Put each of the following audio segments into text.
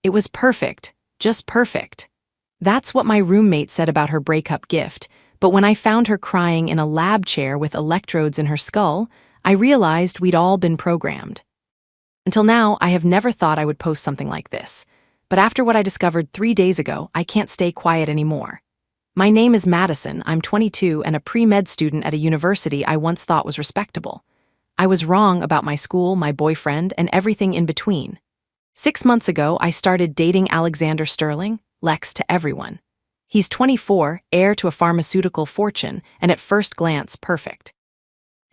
It was perfect, just perfect. That's what my roommate said about her breakup gift, but when I found her crying in a lab chair with electrodes in her skull, I realized we'd all been programmed. Until now, I have never thought I would post something like this. But after what I discovered 3 days ago, I can't stay quiet anymore. My name is Madison, I'm 22 and a pre-med student at a university I once thought was respectable. I was wrong about my school, my boyfriend, and everything in between. 6 months ago, I started dating Alexander Sterling, Lex to everyone. He's 24, heir to a pharmaceutical fortune, and at first glance, perfect.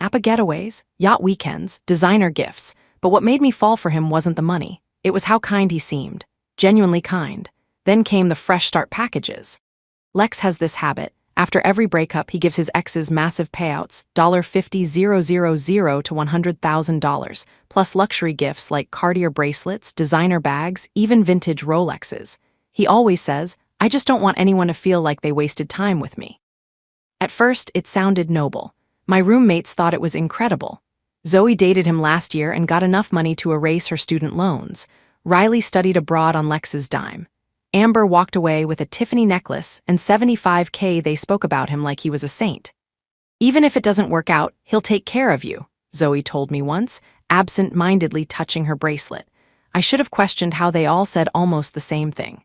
APA getaways, yacht weekends, designer gifts, but what made me fall for him wasn't the money. It was how kind he seemed, genuinely kind. Then came the fresh start packages. Lex has this habit. After every breakup, he gives his exes massive payouts, $50,000 to $100,000, plus luxury gifts like Cartier bracelets, designer bags, even vintage Rolexes. He always says, "I just don't want anyone to feel like they wasted time with me." At first, it sounded noble. My roommates thought it was incredible. Zoe dated him last year and got enough money to erase her student loans. Riley studied abroad on Lex's dime. Amber walked away with a Tiffany necklace and $75K. They spoke about him like he was a saint. "Even if it doesn't work out, he'll take care of you," Zoe told me once, absent-mindedly touching her bracelet. I should have questioned how they all said almost the same thing.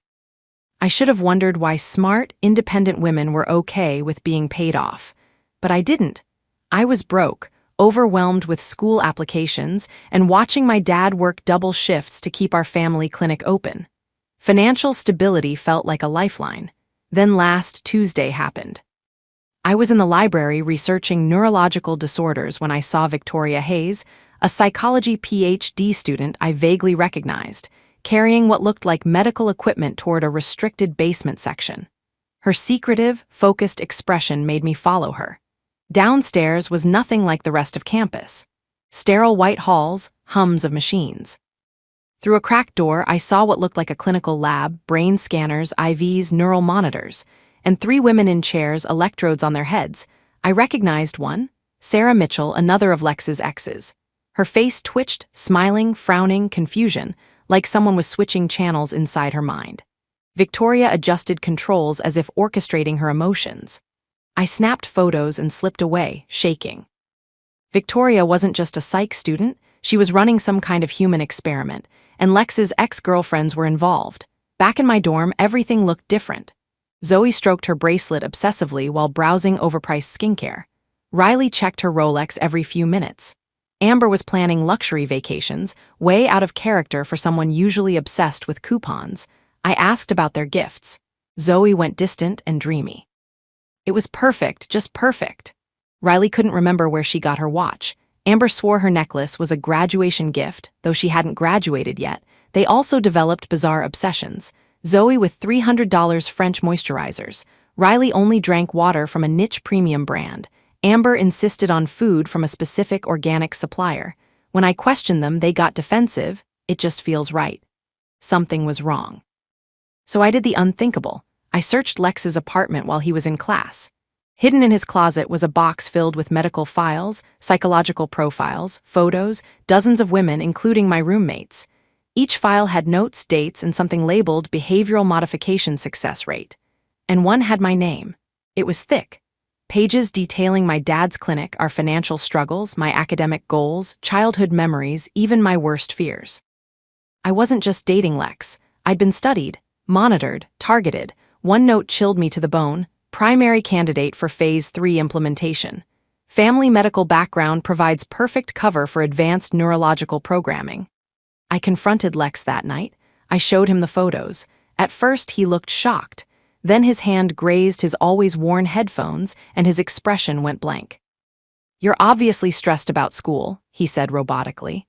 I should have wondered why smart, independent women were okay with being paid off. But I didn't. I was broke, overwhelmed with school applications, and watching my dad work double shifts to keep our family clinic open. Financial stability felt like a lifeline. Then last Tuesday happened. I was in the library researching neurological disorders when I saw Victoria Hayes, a psychology PhD student I vaguely recognized, carrying what looked like medical equipment toward a restricted basement section. Her secretive, focused expression made me follow her. Downstairs was nothing like the rest of campus. Sterile white halls, hums of machines. Through a cracked door, I saw what looked like a clinical lab, brain scanners, IVs, neural monitors, and 3 women in chairs, electrodes on their heads. I recognized one, Sarah Mitchell, another of Lex's exes. Her face twitched, smiling, frowning, confusion, like someone was switching channels inside her mind. Victoria adjusted controls as if orchestrating her emotions. I snapped photos and slipped away, shaking. Victoria wasn't just a psych student, she was running some kind of human experiment, and Lex's ex-girlfriends were involved. Back in my dorm, everything looked different. Zoe stroked her bracelet obsessively while browsing overpriced skincare. Riley checked her Rolex every few minutes. Amber was planning luxury vacations, way out of character for someone usually obsessed with coupons. I asked about their gifts. Zoe went distant and dreamy. It was perfect, just perfect. Riley couldn't remember where she got her watch. Amber swore her necklace was a graduation gift, though she hadn't graduated yet. They also developed bizarre obsessions. Zoe with $300 French moisturizers. Riley only drank water from a niche premium brand. Amber insisted on food from a specific organic supplier. When I questioned them, they got defensive. It just feels right. Something was wrong. So I did the unthinkable. I searched Lex's apartment while he was in class. Hidden in his closet was a box filled with medical files, psychological profiles, photos, dozens of women, including my roommates. Each file had notes, dates, and something labeled behavioral modification success rate. And one had my name. It was thick. Pages detailing my dad's clinic, our financial struggles, my academic goals, childhood memories, even my worst fears. I wasn't just dating Lex. I'd been studied, monitored, targeted. One note chilled me to the bone. Primary candidate for Phase 3 implementation. Family medical background provides perfect cover for advanced neurological programming. I confronted Lex that night. I showed him the photos. At first, he looked shocked. Then his hand grazed his always-worn headphones, and his expression went blank. "You're obviously stressed about school," he said robotically.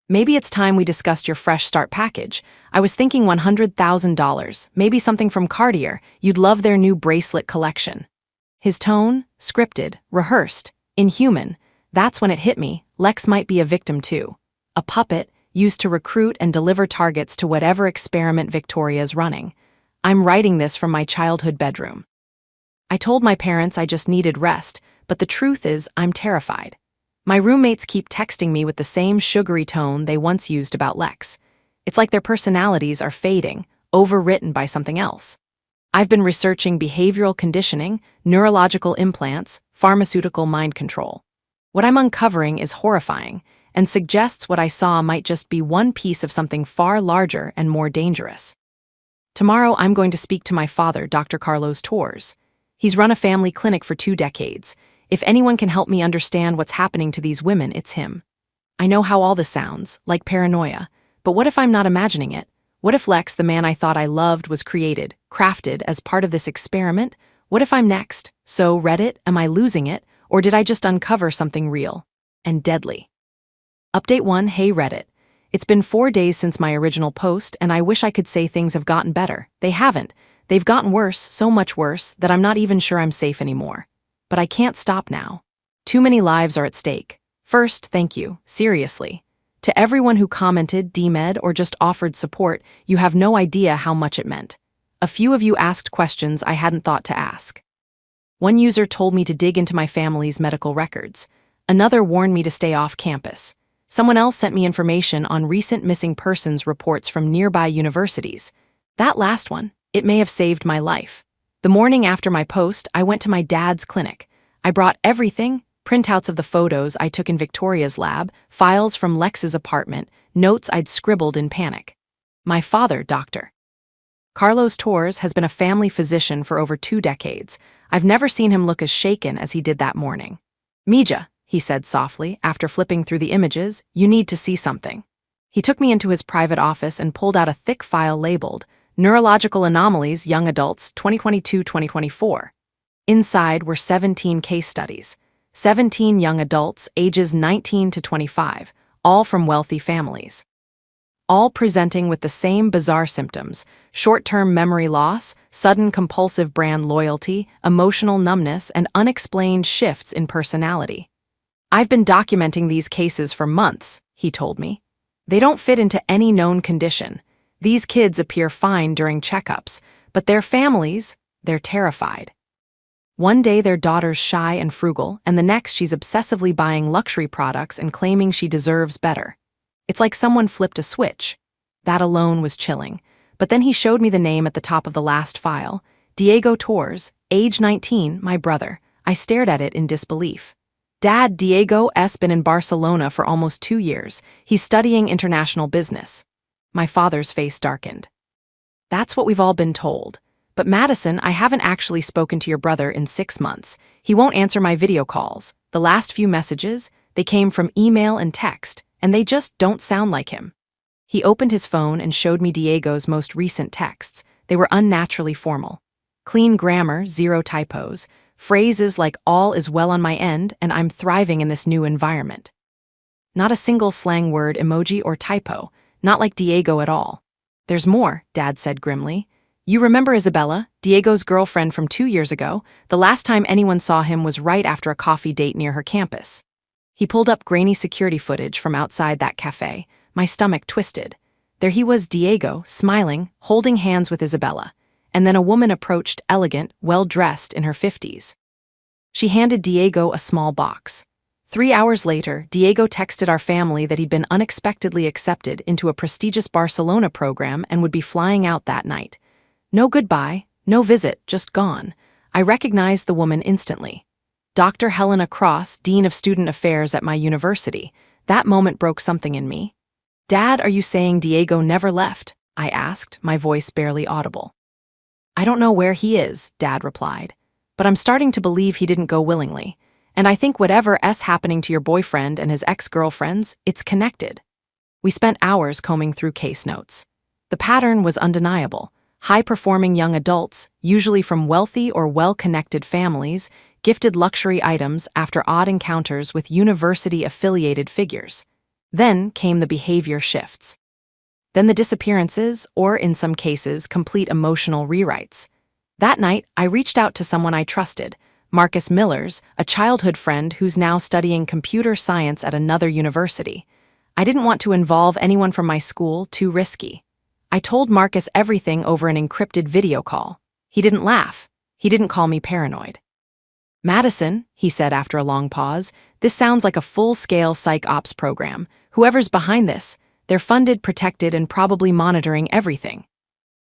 "Maybe it's time we discussed your fresh start package. I was thinking $100,000, maybe something from Cartier. You'd love their new bracelet collection." His tone, scripted, rehearsed, inhuman. That's when it hit me. Lex might be a victim too. A puppet, used to recruit and deliver targets to whatever experiment Victoria's running. I'm writing this from my childhood bedroom. I told my parents I just needed rest, but the truth is I'm terrified. My roommates keep texting me with the same sugary tone they once used about Lex. It's like their personalities are fading, overwritten by something else. I've been researching behavioral conditioning, neurological implants, pharmaceutical mind control. What I'm uncovering is horrifying and suggests what I saw might just be one piece of something far larger and more dangerous. Tomorrow, I'm going to speak to my father, Dr. Carlos Torres. He's run a family clinic for 2 decades. If anyone can help me understand what's happening to these women, it's him. I know how all this sounds, like paranoia, but what if I'm not imagining it? What if Lex, the man I thought I loved, was created, crafted as part of this experiment? What if I'm next? So, Reddit, am I losing it, or did I just uncover something real and deadly? Update 1, hey Reddit. It's been 4 days since my original post, and I wish I could say things have gotten better. They haven't. They've gotten worse, so much worse, that I'm not even sure I'm safe anymore. But I can't stop now. Too many lives are at stake. First, thank you, seriously. To everyone who commented, DMed, or just offered support, you have no idea how much it meant. A few of you asked questions I hadn't thought to ask. One user told me to dig into my family's medical records. Another warned me to stay off campus. Someone else sent me information on recent missing persons reports from nearby universities. That last one, it may have saved my life. The morning after my post, I went to my dad's clinic. I brought everything: printouts of the photos I took in Victoria's lab, files from Lex's apartment, notes I'd scribbled in panic. My father, Dr. Carlos Torres, has been a family physician for over 2 decades. I've never seen him look as shaken as he did that morning. Mija, he said softly, after flipping through the images, you need to see something. He took me into his private office and pulled out a thick file labeled Neurological Anomalies, Young Adults, 2022-2024. Inside were 17 case studies. 17 young adults, ages 19 to 25, all from wealthy families. All presenting with the same bizarre symptoms: short-term memory loss, sudden compulsive brand loyalty, emotional numbness, and unexplained shifts in personality. I've been documenting these cases for months, he told me. They don't fit into any known condition. These kids appear fine during checkups, but their families, they're terrified. One day their daughter's shy and frugal, and the next she's obsessively buying luxury products and claiming she deserves better. It's like someone flipped a switch. That alone was chilling. But then he showed me the name at the top of the last file: Diego Torres, age 19, my brother. I stared at it in disbelief. Dad, Diego's been in Barcelona for almost 2 years. He's studying international business. My father's face darkened. That's what we've all been told. But Madison, I haven't actually spoken to your brother in 6 months. He won't answer my video calls. The last few messages, they came from email and text, and they just don't sound like him. He opened his phone and showed me Diego's most recent texts. They were unnaturally formal. Clean grammar, 0 typos, phrases like all is well on my end and I'm thriving in this new environment. Not a single slang word, emoji, or typo, not like Diego at all. There's more, Dad said grimly. You remember Isabella, Diego's girlfriend from 2 years ago? The last time anyone saw him was right after a coffee date near her campus. He pulled up grainy security footage from outside that cafe. My stomach twisted. There he was, Diego, smiling, holding hands with Isabella. And then a woman approached, elegant, well-dressed, in her 50s. She handed Diego a small box. 3 hours later, Diego texted our family that he'd been unexpectedly accepted into a prestigious Barcelona program and would be flying out that night. No goodbye, no visit, just gone. I recognized the woman instantly. Dr. Helena Cross, Dean of Student Affairs at my university. That moment broke something in me. Dad, are you saying Diego never left? I asked, my voice barely audible. I don't know where he is, Dad replied. But I'm starting to believe he didn't go willingly. And I think whatever's happening to your boyfriend and his ex-girlfriends, it's connected. We spent hours combing through case notes. The pattern was undeniable. High-performing young adults, usually from wealthy or well-connected families, gifted luxury items after odd encounters with university-affiliated figures. Then came the behavior shifts. Then the disappearances, or in some cases, complete emotional rewrites. That night, I reached out to someone I trusted, Marcus Millers, a childhood friend who's now studying computer science at another university. I didn't want to involve anyone from my school, too risky. I told Marcus everything over an encrypted video call. He didn't laugh. He didn't call me paranoid. Madison, he said after a long pause, this sounds like a full-scale psych ops program. Whoever's behind this, They're funded, protected, and probably monitoring everything.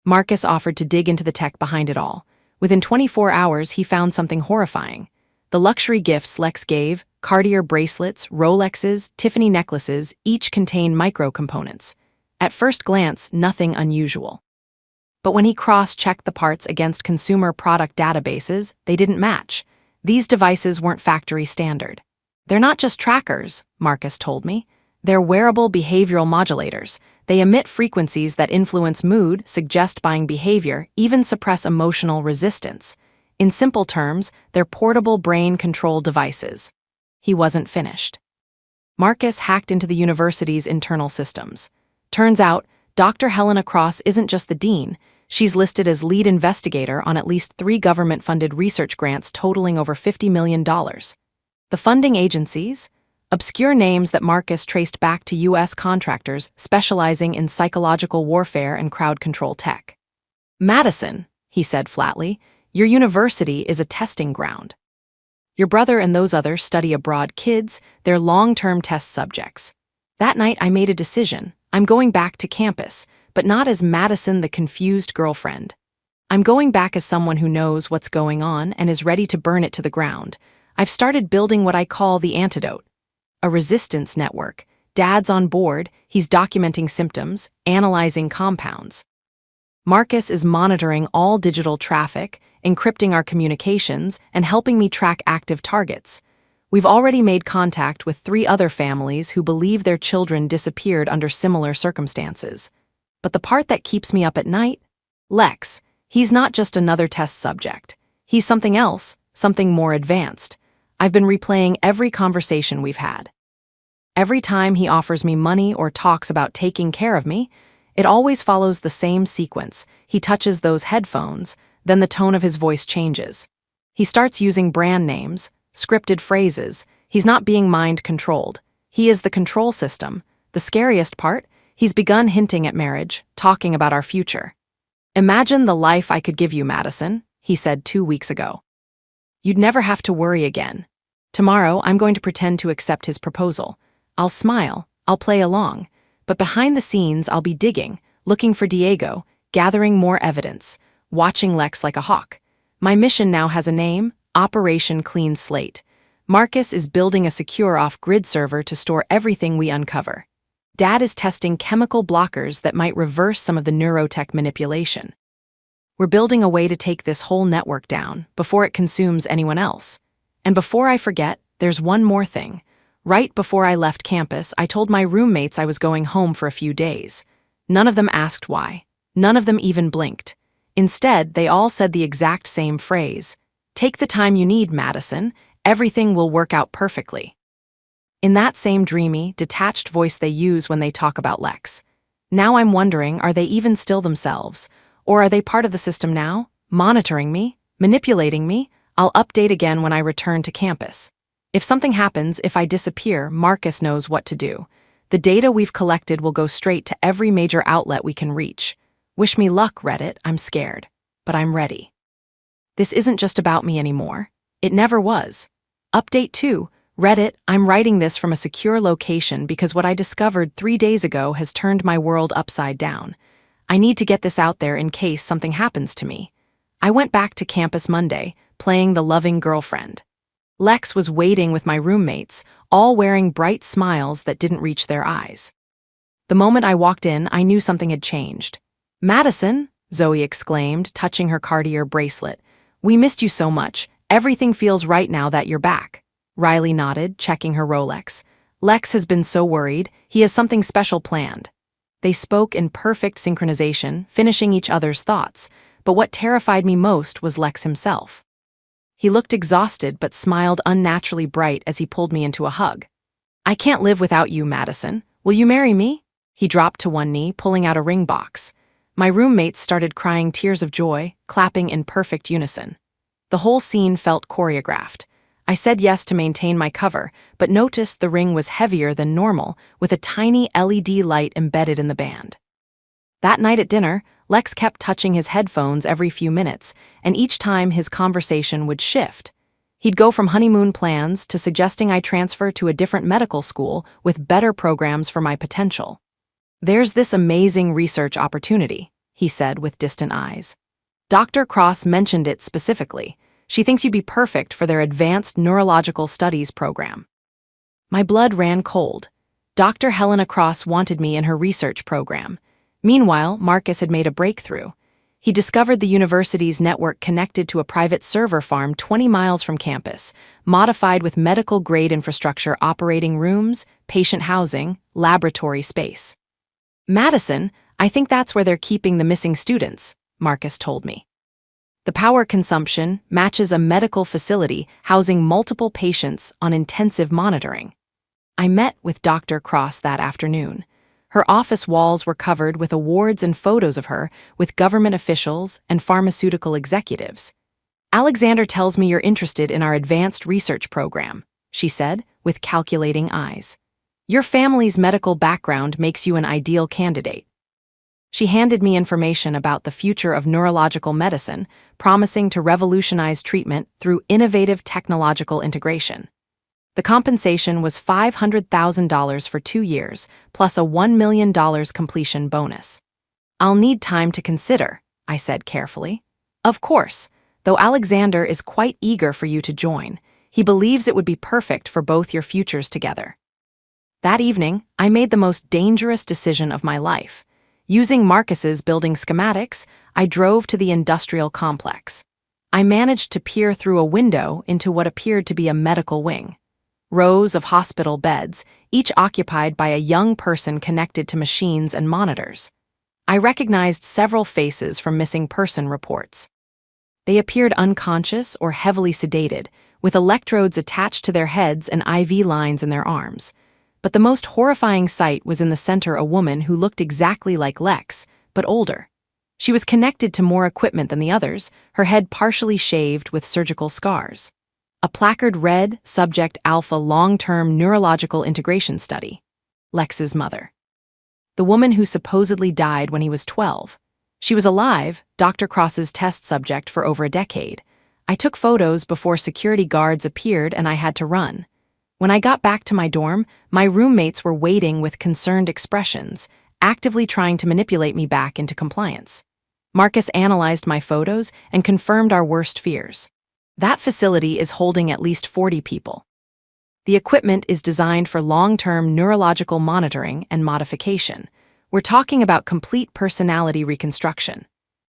Marcus offered to dig into the tech behind it all. Within 24 hours, he found something horrifying. The luxury gifts Lex gave, Cartier bracelets, Rolexes, Tiffany necklaces, each contain micro-components. At first glance, nothing unusual. But when he cross-checked the parts against consumer product databases, they didn't match. These devices weren't factory standard. They're not just trackers, Marcus told me. They're wearable behavioral modulators. They emit frequencies that influence mood, suggest buying behavior, even suppress emotional resistance. In simple terms, they're portable brain control devices. He wasn't finished. Marcus hacked into the university's internal systems. Turns out, Dr. Helena Cross isn't just the dean. She's listed as lead investigator on at least 3 government-funded research grants totaling over $50 million. The funding agencies? Obscure names that Marcus traced back to U.S. contractors specializing in psychological warfare and crowd control tech. Madison, he said flatly, your university is a testing ground. Your brother and those other study abroad kids, they're long-term test subjects. That night I made a decision. I'm going back to campus, but not as Madison the confused girlfriend. I'm going back as someone who knows what's going on and is ready to burn it to the ground. I've started building what I call the antidote. A resistance network. Dad's on board, he's documenting symptoms, analyzing compounds. Marcus is monitoring all digital traffic, encrypting our communications, and helping me track active targets. We've already made contact with 3 other families who believe their children disappeared under similar circumstances. But the part that keeps me up at night? Lex. He's not just another test subject. He's something else, something more advanced. I've been replaying every conversation we've had. Every time he offers me money or talks about taking care of me, it always follows the same sequence. He touches those headphones, then the tone of his voice changes. He starts using brand names, scripted phrases. He's not being mind-controlled. He is the control system. The scariest part, he's begun hinting at marriage, talking about our future. Imagine the life I could give you, Madison, he said 2 weeks ago. You'd never have to worry again. Tomorrow, I'm going to pretend to accept his proposal. I'll smile, I'll play along, but behind the scenes, I'll be digging, looking for Diego, gathering more evidence, watching Lex like a hawk. My mission now has a name, Operation Clean Slate. Marcus is building a secure off-grid server to store everything we uncover. Dad is testing chemical blockers that might reverse some of the neurotech manipulation. We're building a way to take this whole network down before it consumes anyone else. And before I forget, there's one more thing. Right before I left campus, I told my roommates I was going home for a few days. None of them asked why. None of them even blinked. Instead, they all said the exact same phrase. Take the time you need, Madison. Everything will work out perfectly. In that same dreamy, detached voice they use when they talk about Lex. Now I'm wondering, are they even still themselves? Or are they part of the system now? Monitoring me? Manipulating me? I'll update again when I return to campus. If something happens, if I disappear, Marcus knows what to do. The data we've collected will go straight to every major outlet we can reach. Wish me luck, Reddit. I'm scared. But I'm ready. This isn't just about me anymore. It never was. Update 2. Reddit, I'm writing this from a secure location because what I discovered 3 days ago has turned my world upside down. I need to get this out there in case something happens to me. I went back to campus Monday, playing the loving girlfriend. Lex was waiting with my roommates, all wearing bright smiles that didn't reach their eyes. The moment I walked in, I knew something had changed. Madison, Zoe exclaimed, touching her Cartier bracelet. We missed you so much. Everything feels right now that you're back. Riley nodded, checking her Rolex. Lex has been so worried. He has something special planned. They spoke in perfect synchronization, finishing each other's thoughts, but what terrified me most was Lex himself. He looked exhausted but smiled unnaturally bright as he pulled me into a hug. I can't live without you, Madison. Will you marry me? He dropped to one knee, pulling out a ring box. My roommates started crying tears of joy, clapping in perfect unison. The whole scene felt choreographed. I said yes to maintain my cover, but noticed the ring was heavier than normal, with a tiny LED light embedded in the band. That night at dinner, Lex kept touching his headphones every few minutes, and each time his conversation would shift. He'd go from honeymoon plans to suggesting I transfer to a different medical school with better programs for my potential. "There's this amazing research opportunity," he said with distant eyes. Dr. Cross mentioned it specifically. She thinks you'd be perfect for their Advanced Neurological Studies program. My blood ran cold. Dr. Helena Cross wanted me in her research program. Meanwhile, Marcus had made a breakthrough. He discovered the university's network connected to a private server farm 20 miles from campus, modified with medical-grade infrastructure, operating rooms, patient housing, laboratory space. "Madison, I think that's where they're keeping the missing students," Marcus told me. "The power consumption matches a medical facility housing multiple patients on intensive monitoring." I met with Dr. Cross that afternoon. Her office walls were covered with awards and photos of her with government officials and pharmaceutical executives. "Alexander tells me you're interested in our advanced research program," she said, with calculating eyes. "Your family's medical background makes you an ideal candidate." She handed me information about the future of neurological medicine, promising to revolutionize treatment through innovative technological integration. The compensation was $500,000 for 2 years, plus a $1 million completion bonus. "I'll need time to consider," I said carefully. "Of course, though Alexander is quite eager for you to join. He believes it would be perfect for both your futures together." That evening, I made the most dangerous decision of my life. Using Marcus's building schematics, I drove to the industrial complex. I managed to peer through a window into what appeared to be a medical wing. Rows of hospital beds, each occupied by a young person connected to machines and monitors. I recognized several faces from missing person reports. They appeared unconscious or heavily sedated, with electrodes attached to their heads and IV lines in their arms. But the most horrifying sight was in the center, a woman who looked exactly like Lex, but older. She was connected to more equipment than the others, her head partially shaved with surgical scars. A placard read, "Subject Alpha Long-Term Neurological Integration Study." Lex's mother. The woman who supposedly died when he was 12. She was alive, Dr. Cross's test subject for over a decade. I took photos before security guards appeared and I had to run. When I got back to my dorm, my roommates were waiting with concerned expressions, actively trying to manipulate me back into compliance. Marcus analyzed my photos and confirmed our worst fears. That facility is holding at least 40 people. The equipment is designed for long-term neurological monitoring and modification. We're talking about complete personality reconstruction.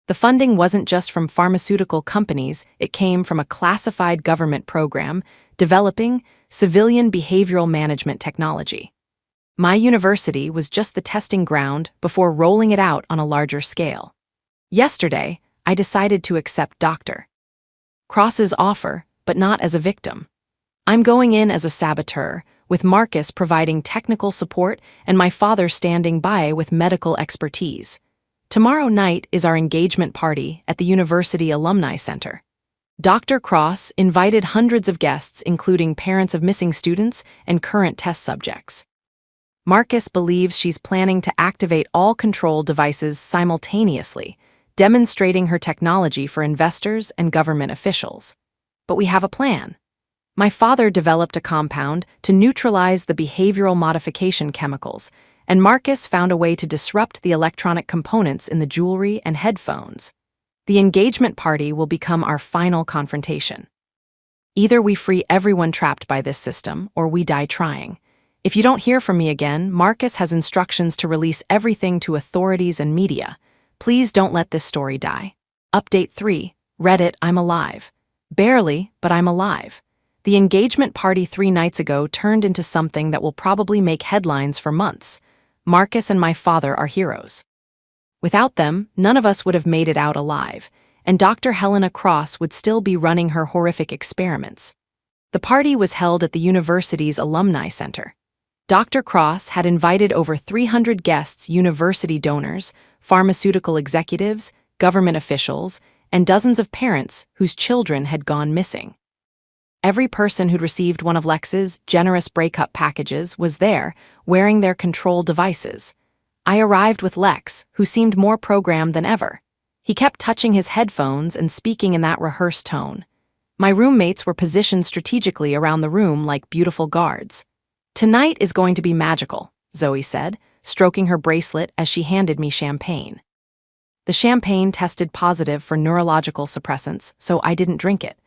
The funding wasn't just from pharmaceutical companies, it came from a classified government program developing civilian behavioral management technology. My university was just the testing ground before rolling it out on a larger scale. Yesterday, I decided to accept Dr. Cross's offer, but not as a victim. I'm going in as a saboteur, with Marcus providing technical support and my father standing by with medical expertise. Tomorrow night is our engagement party at the University Alumni Center. Dr. Cross invited hundreds of guests, including parents of missing students and current test subjects. Marcus believes she's planning to activate all control devices simultaneously, demonstrating her technology for investors and government officials. But we have a plan. My father developed a compound to neutralize the behavioral modification chemicals, and Marcus found a way to disrupt the electronic components in the jewelry and headphones. The engagement party will become our final confrontation. Either we free everyone trapped by this system, or we die trying. If you don't hear from me again, Marcus has instructions to release everything to authorities and media. Please don't let this story die. Update 3. Reddit, I'm alive. Barely, but I'm alive. The engagement party 3 nights ago turned into something that will probably make headlines for months. Marcus and my father are heroes. Without them, none of us would have made it out alive, and Dr. Helena Cross would still be running her horrific experiments. The party was held at the university's Alumni Center. Dr. Cross had invited over 300 guests, university donors, pharmaceutical executives, government officials, and dozens of parents whose children had gone missing. Every person who'd received one of Lex's generous breakup packages was there, wearing their control devices. I arrived with Lex, who seemed more programmed than ever. He kept touching his headphones and speaking in that rehearsed tone. My roommates were positioned strategically around the room like beautiful guards. "Tonight is going to be magical," Zoe said, stroking her bracelet as she handed me champagne. The champagne tested positive for neurological suppressants, so I didn't drink it.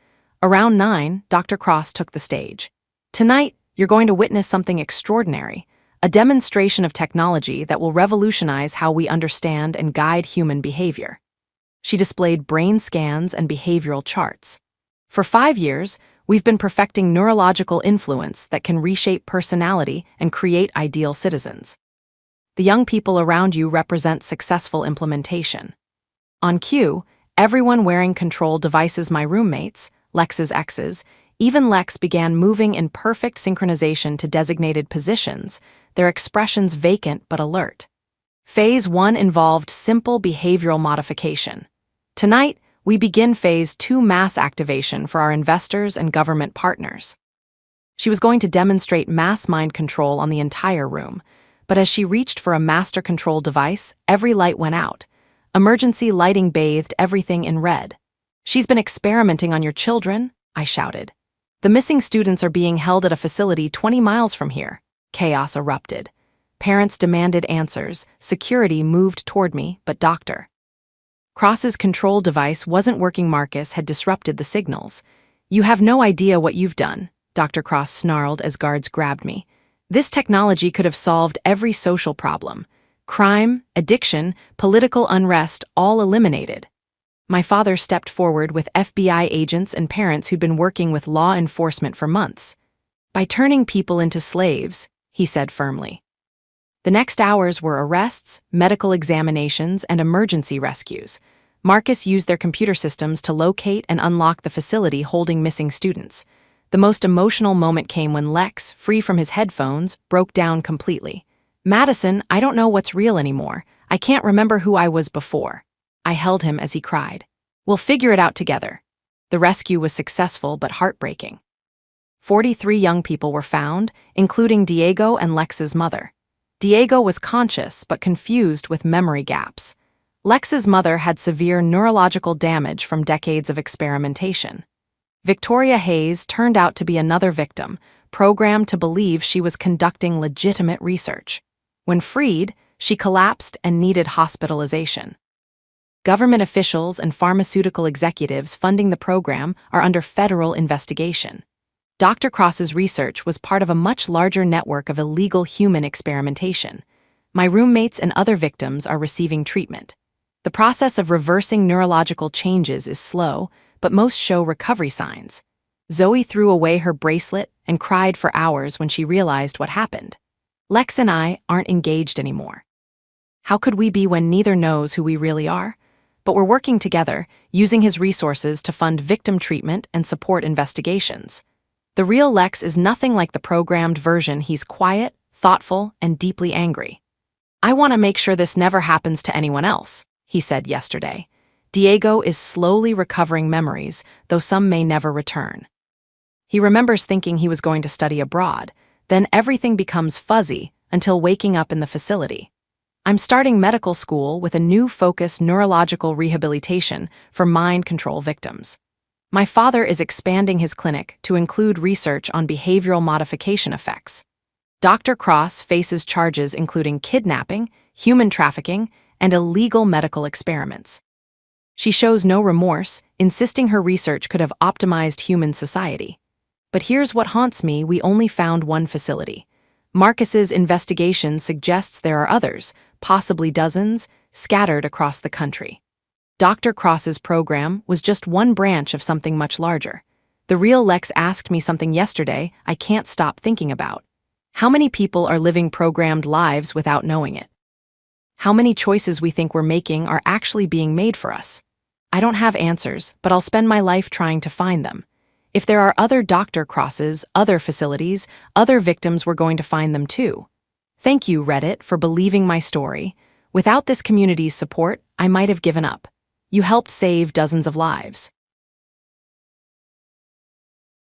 Around 9, Dr. Cross took the stage. Tonight, you're going to witness something extraordinary, a demonstration of technology that will revolutionize how we understand and guide human behavior. She displayed brain scans and behavioral charts. For 5 years, we've been perfecting neurological influence that can reshape personality and create ideal citizens. The young people around you represent successful implementation. On cue, everyone wearing control devices, my roommates, Lex's exes, even Lex began moving in perfect synchronization to designated positions, their expressions vacant but alert. Phase 1 involved simple behavioral modification. Tonight, we begin Phase 2 mass activation for our investors and government partners. She was going to demonstrate mass mind control on the entire room, but as she reached for a master control device, every light went out. Emergency lighting bathed everything in red. "She's been experimenting on your children," I shouted. "The missing students are being held at a facility 20 miles from here." Chaos erupted. Parents demanded answers, security moved toward me, but Dr. Cross's control device wasn't working. Marcus had disrupted the signals. "You have no idea what you've done," Dr. Cross snarled as guards grabbed me. "This technology could have solved every social problem. Crime, addiction, political unrest, all eliminated." My father stepped forward with FBI agents and parents who'd been working with law enforcement for months. "By turning people into slaves," he said firmly. The next hours were arrests, medical examinations, and emergency rescues. Marcus used their computer systems to locate and unlock the facility holding missing students. The most emotional moment came when Lex, free from his headphones, broke down completely. "Madison, I don't know what's real anymore. I can't remember who I was before." I held him as he cried. "We'll figure it out together." The rescue was successful but heartbreaking. 43 young people were found, including Diego and Lex's mother. Diego was conscious but confused with memory gaps. Lex's mother had severe neurological damage from decades of experimentation. Victoria Hayes turned out to be another victim, programmed to believe she was conducting legitimate research. When freed, she collapsed and needed hospitalization. Government officials and pharmaceutical executives funding the program are under federal investigation. Dr. Cross's research was part of a much larger network of illegal human experimentation. My roommates and other victims are receiving treatment. The process of reversing neurological changes is slow, but most show recovery signs. Zoe threw away her bracelet and cried for hours when she realized what happened. Lex and I aren't engaged anymore. How could we be when neither knows who we really are? But we're working together, using his resources to fund victim treatment and support investigations. The real Lex is nothing like the programmed version. He's quiet, thoughtful, and deeply angry. "I want to make sure this never happens to anyone else," he said yesterday. Diego is slowly recovering memories, though some may never return. He remembers thinking he was going to study abroad, then everything becomes fuzzy until waking up in the facility. I'm starting medical school with a new focus: neurological rehabilitation for mind control victims. My father is expanding his clinic to include research on behavioral modification effects. Dr. Cross faces charges including kidnapping, human trafficking, and illegal medical experiments. She shows no remorse, insisting her research could have optimized human society. But here's what haunts me: we only found one facility. Marcus's investigation suggests there are others, possibly dozens, scattered across the country. Dr. Cross's program was just one branch of something much larger. The real Lex asked me something yesterday I can't stop thinking about. How many people are living programmed lives without knowing it? How many choices we think we're making are actually being made for us? I don't have answers, but I'll spend my life trying to find them. If there are other Dr. Crosses, other facilities, other victims, we're going to find them too. Thank you, Reddit, for believing my story. Without this community's support, I might have given up. You helped save dozens of lives.